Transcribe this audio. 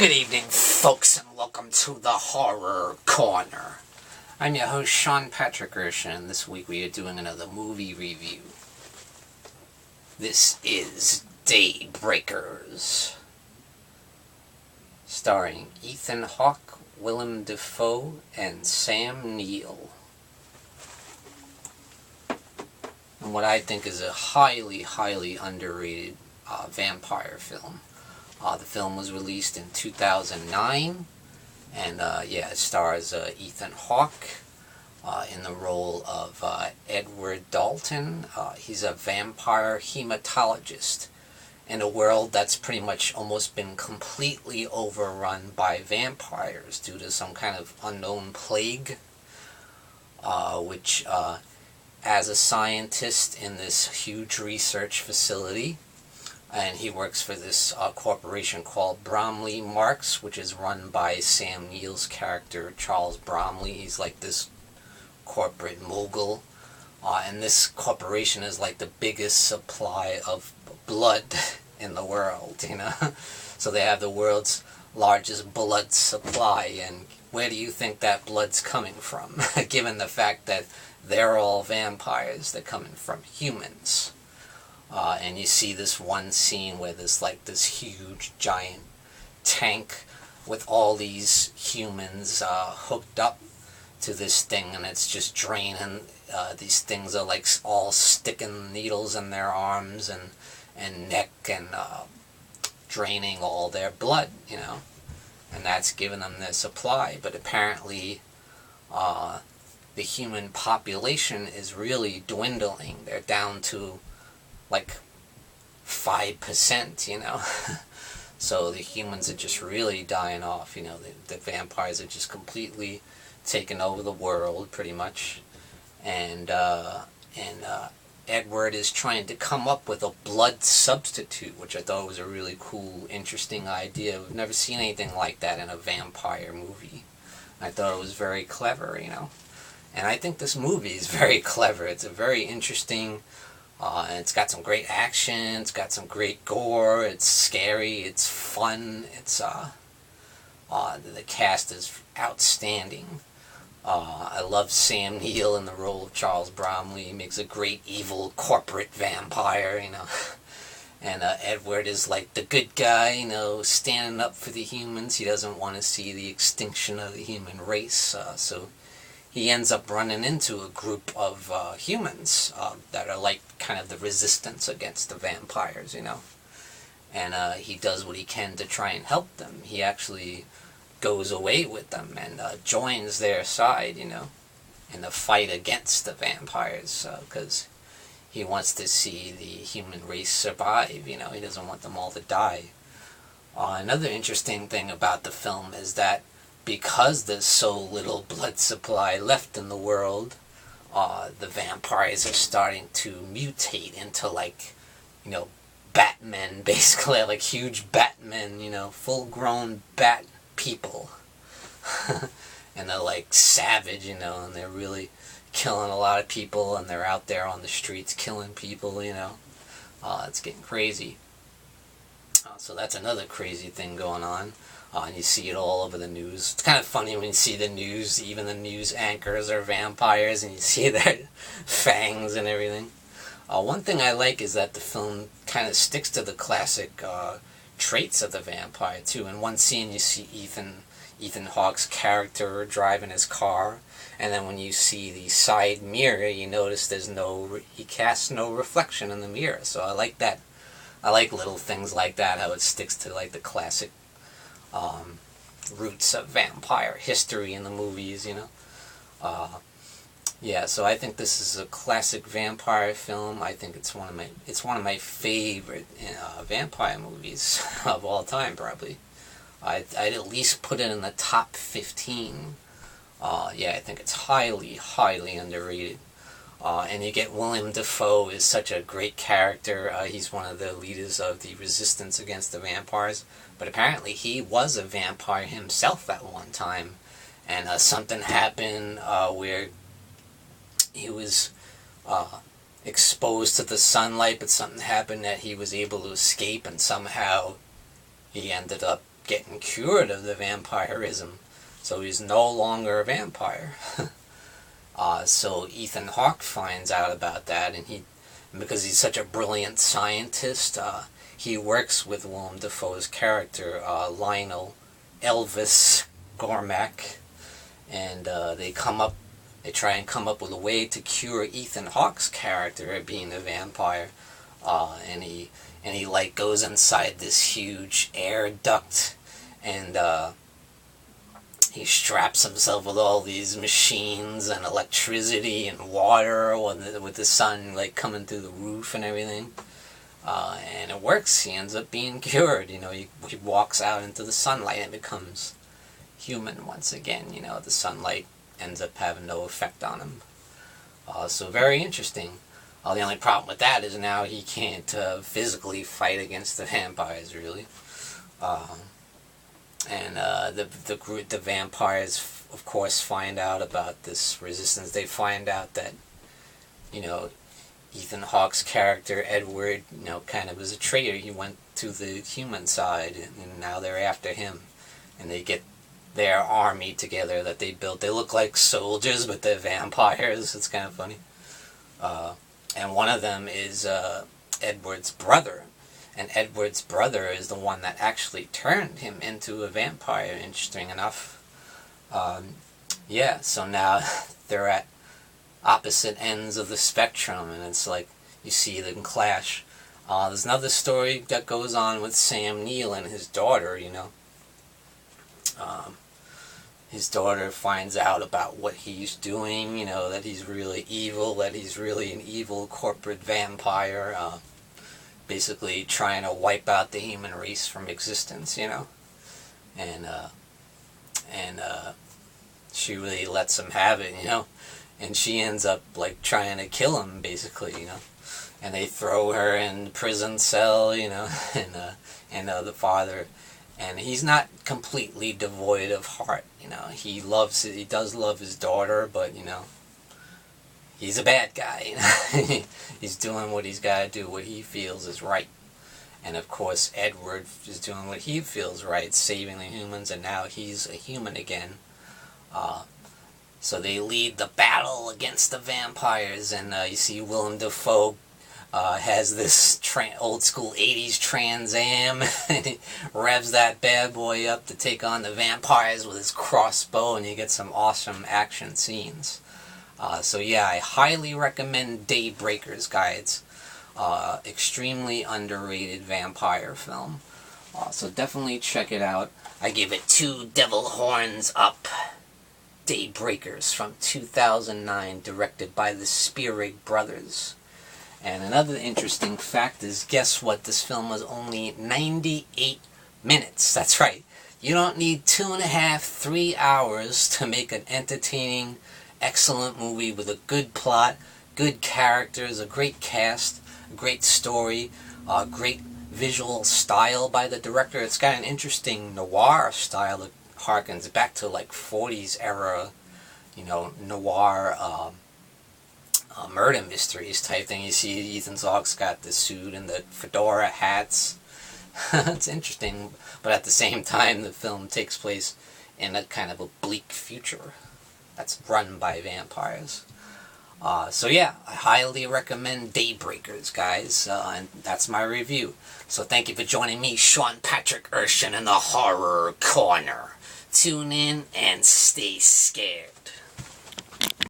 Good evening, folks, and welcome to the Horror Corner. I'm your host, Sean Patrick Erschen, and this week we are doing another movie review. This is Daybreakers, starring Ethan Hawke, Willem, Dafoe, and Sam Neill. And what I think is a highly underrated vampire film. The film was released in 2009, and it stars Ethan Hawke in the role of Edward Dalton. He's a vampire hematologist in a world that's pretty much almost been completely overrun by vampires due to some kind of unknown plague, which as a scientist in this huge research facility, and he works for this corporation called Bromley Marks, which is run by Sam Neill's character, Charles Bromley. He's like this corporate mogul. And this corporation is like the biggest supply of blood in the world, you know? So they have the world's largest blood supply. And where do you think that blood's coming from? Given the fact that they're all vampires, they're coming from humans. And you see this one scene where there's like this huge giant tank with all these humans hooked up to this thing, and it's just draining. These things are like all sticking needles in their arms and neck and draining all their blood, you know, and that's giving them their supply. But apparently the human population is really dwindling. They're down to like 5%, you know. So the humans are just really dying off, you know. The vampires are just completely taking over the world, pretty much. And Edward is trying to come up with a blood substitute, which I thought was a really cool, interesting idea. We've never seen anything like that in a vampire movie. I thought it was very clever, you know. And I think this movie is very clever. It's a very interesting. And it's got some great action, it's got some great gore, it's scary, it's fun, it's, the cast is outstanding. I love Sam Neill in the role of Charles Bromley. He makes a great evil corporate vampire, you know. And Edward is like the good guy, you know, standing up for the humans. He doesn't want to see the extinction of the human race, so he ends up running into a group of humans that are like kind of the resistance against the vampires, you know. And he does what he can to try and help them. He actually goes away with them and joins their side, you know, in the fight against the vampires, because he wants to see the human race survive, you know. He doesn't want them all to die. Another interesting thing about the film is that because there's so little blood supply left in the world, the vampires are starting to mutate into, like, you know, Batmen, basically, like huge Batmen, you know, full-grown bat people. And they're, like, savage, you know, and they're really killing a lot of people, and they're out there on the streets killing people, you know. It's getting crazy. So that's another crazy thing going on. And you see it all over the news. It's kind of funny when you see the news, even the news anchors are vampires, and you see their fangs and everything. One thing I like is that the film kind of sticks to the classic traits of the vampire, too. In one scene, you see Ethan Hawke's character driving his car, and then when you see the side mirror, you notice he casts no reflection in the mirror. So I like that. I like little things like that, how it sticks to, like, the classic roots of vampire history in the movies, you know. So I think this is a classic vampire film. I think it's one of my favorite vampire movies of all time, probably. I'd at least put it in the top 15. I think it's highly underrated. And you get Willem Dafoe is such a great character. He's one of the leaders of the resistance against the vampires. But apparently he was a vampire himself at one time. And something happened where he was exposed to the sunlight, but something happened that he was able to escape, and somehow he ended up getting cured of the vampirism. So he's no longer a vampire. So Ethan Hawke finds out about that, and because he's such a brilliant scientist, he works with Willem Dafoe's character, Lionel Elvis Gormack, and they try and come up with a way to cure Ethan Hawke's character of being a vampire, and he like goes inside this huge air duct, and he straps himself with all these machines and electricity and water with the sun like coming through the roof and everything. And it works. He ends up being cured. He walks out into the sunlight and becomes human once again. The sunlight ends up having no effect on him. So very interesting. The only problem with that is now he can't physically fight against the vampires, really. And the vampires, of course, find out about this resistance. They find out that, Ethan Hawke's character, Edward, kind of was a traitor. He went to the human side, and now they're after him. And they get their army together that they built. They look like soldiers, but they're vampires. It's kind of funny. And one of them is Edward's brother. And Edward's brother is the one that actually turned him into a vampire, interesting enough. So now they're at opposite ends of the spectrum, and it's like you see them clash. There's another story that goes on with Sam Neill and his daughter, His daughter finds out about what he's doing, that he's really evil, that he's really an evil corporate vampire, basically trying to wipe out the human race from existence, and she really lets him have it, and she ends up like trying to kill him, basically, and they throw her in the prison cell, and the father, and he's not completely devoid of heart, he does love his daughter, but he's a bad guy. He's doing what he's got to do, what he feels is right. And of course, Edward is doing what he feels right, saving the humans, and now he's a human again. So they lead the battle against the vampires, and you see Willem Dafoe has this old school 80s Trans Am, and he revs that bad boy up to take on the vampires with his crossbow, and you get some awesome action scenes. So yeah, I highly recommend Daybreakers, guys. Extremely underrated vampire film. So definitely check it out. I give it 2 devil horns up. Daybreakers from 2009, directed by the Spierig Brothers. And another interesting fact is, guess what? This film was only 98 minutes. That's right. You don't need 2.5, 3 hours to make an entertaining, excellent movie with a good plot, good characters, a great cast, a great story, a great visual style by the director. It's got an interesting noir style that harkens back to like 40s era, noir murder mysteries type thing. You see Ethan Hawke's got the suit and the fedora hats. It's interesting, but at the same time the film takes place in a kind of a bleak future that's run by vampires. So yeah, I highly recommend Daybreakers, guys, and that's my review. So thank you for joining me, Sean Patrick Erschen, in the Horror Corner. Tune in and stay scared.